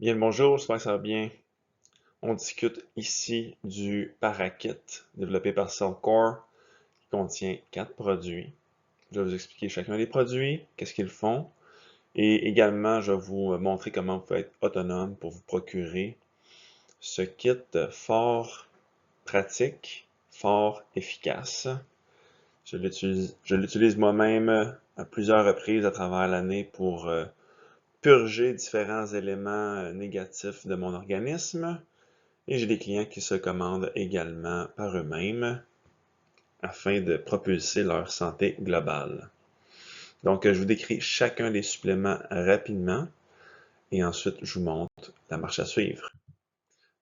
Bien le bonjour, j'espère que ça va bien. On discute ici du Parakit développé par Cellcore qui contient 4 produits. Je vais vous expliquer chacun des produits, qu'est-ce qu'ils font, et également je vais vous montrer comment vous pouvez être autonome pour vous procurer ce kit fort pratique, fort efficace. Je l'utilise moi-même à plusieurs reprises à travers l'année pour purger différents éléments négatifs de mon organisme. Et j'ai des clients qui se commandent également par eux-mêmes afin de propulser leur santé globale. Donc, je vous décris chacun des suppléments rapidement et ensuite je vous montre la marche à suivre.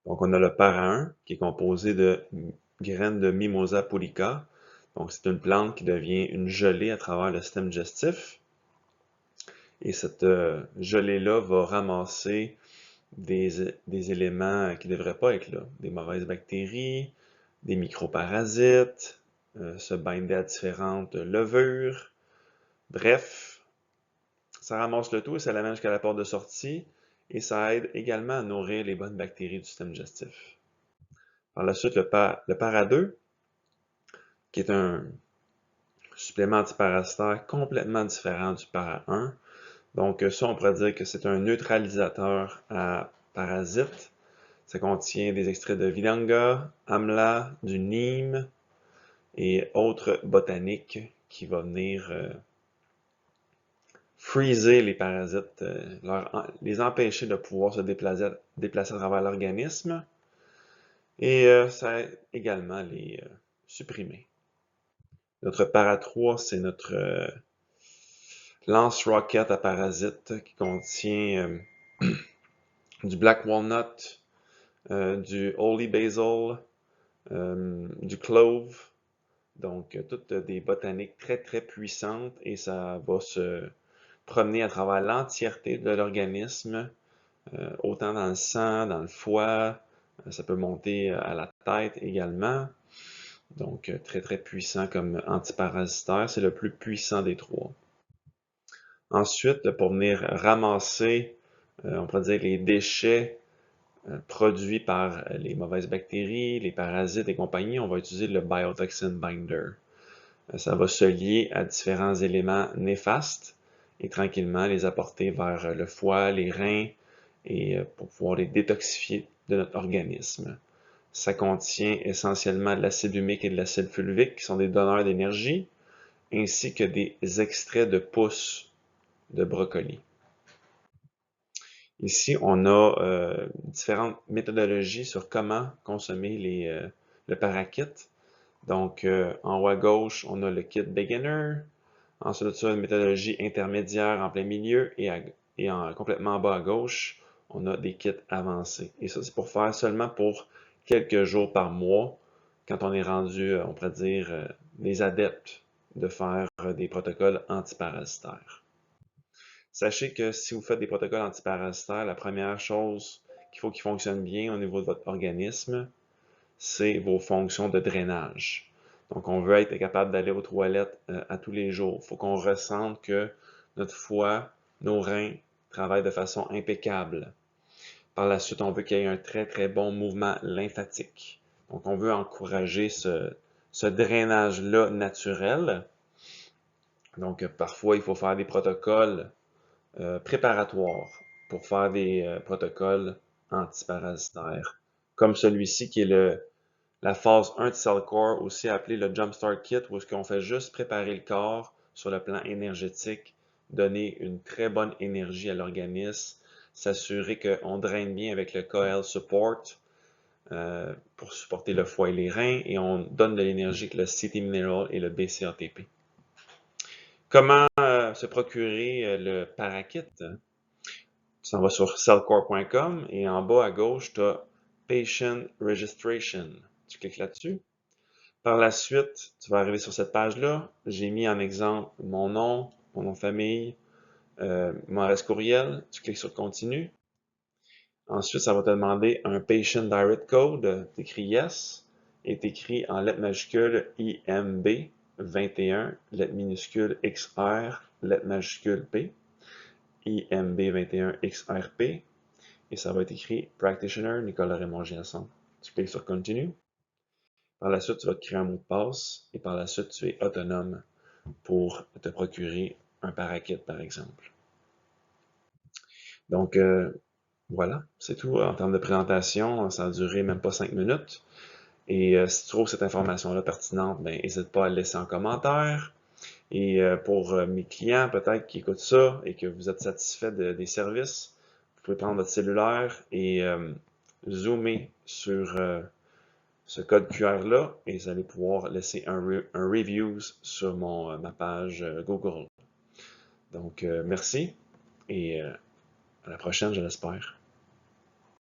Donc, on a le para 1 qui est composé de graines de Mimosa pudica. Donc, c'est une plante qui devient une gelée à travers le système digestif. Et cette gelée-là va ramasser des éléments qui ne devraient pas être là, des mauvaises bactéries, des microparasites, se binder à différentes levures. Bref, ça ramasse le tout et ça l'amène jusqu'à la porte de sortie et ça aide également à nourrir les bonnes bactéries du système digestif. Par la suite, le para 2, qui est un supplément antiparasitaire complètement différent du para 1. Donc ça, on pourrait dire que c'est un neutralisateur à parasites. Ça contient des extraits de Vilanga, Amla, du Nîmes et autres botaniques qui vont venir freezer les parasites, les empêcher de pouvoir se déplacer à travers l'organisme et ça aide également les supprimer. Notre para 3, c'est notre lance-rocket à parasites qui contient du black walnut, du holy basil, du clove. Donc, toutes des botaniques très, très puissantes et ça va se promener à travers l'entièreté de l'organisme, autant dans le sang, dans le foie, ça peut monter à la tête également. Donc, très, très puissant comme antiparasitaire. C'est le plus puissant des trois. Ensuite, pour venir ramasser, on pourrait dire les déchets produits par les mauvaises bactéries, les parasites et compagnie, on va utiliser le Biotoxin Binder. Ça va se lier à différents éléments néfastes et tranquillement les apporter vers le foie, les reins et pour pouvoir les détoxifier de notre organisme. Ça contient essentiellement de l'acide humique et de l'acide fulvique qui sont des donneurs d'énergie ainsi que des extraits de pousses de brocoli. Ici, on a différentes méthodologies sur comment consommer le parakit. Donc, en haut à gauche, on a le kit beginner. Ensuite de ça, une méthodologie intermédiaire en plein milieu et complètement en bas à gauche, on a des kits avancés. Et ça, c'est pour faire seulement pour quelques jours par mois, quand on est rendu, on pourrait dire, des adeptes de faire des protocoles antiparasitaires. Sachez que si vous faites des protocoles antiparasitaires, la première chose qu'il faut qu'ils fonctionnent bien au niveau de votre organisme, c'est vos fonctions de drainage. Donc, on veut être capable d'aller aux toilettes à tous les jours. Il faut qu'on ressente que notre foie, nos reins travaillent de façon impeccable. Par la suite, on veut qu'il y ait un très, très bon mouvement lymphatique. Donc, on veut encourager ce drainage-là naturel. Donc, parfois, il faut faire des protocoles préparatoires pour faire des protocoles antiparasitaires, comme celui-ci qui est la phase 1 de Cellcore, aussi appelé le Jumpstart Kit, où est-ce qu'on fait juste préparer le corps sur le plan énergétique, donner une très bonne énergie à l'organisme, s'assurer qu'on draine bien avec le KL Support pour supporter le foie et les reins, et on donne de l'énergie avec le CT Mineral et le BCATP. Comment se procurer le Parakit? Tu t'en vas sur cellcore.com et en bas à gauche, tu as Patient Registration. Tu cliques là-dessus. Par la suite, tu vas arriver sur cette page-là. J'ai mis en exemple mon nom de famille, mon adresse courriel. Tu cliques sur Continue. Ensuite, ça va te demander un Patient Direct Code. Tu écris Yes et tu écris en lettres majuscules IMB 21, lettres minuscules XR, lettres majuscules P. IMB 21 XRP. et ça va être écrit Practitioner Nicolas Raymond Giasson. Tu cliques sur Continue. Par la suite, tu vas te créer un mot de passe et par la suite, tu es autonome pour te procurer un parakit, par exemple. Donc, voilà, c'est tout. En termes de présentation, ça a duré même pas 5 minutes. Et si tu trouves cette information-là pertinente, ben, n'hésite pas à le laisser en commentaire. Et pour mes clients, peut-être qui écoutent ça et que vous êtes satisfait des services, vous pouvez prendre votre cellulaire et zoomer sur ce code QR-là et vous allez pouvoir laisser un review sur ma page Google. Donc, merci et à la prochaine, je l'espère.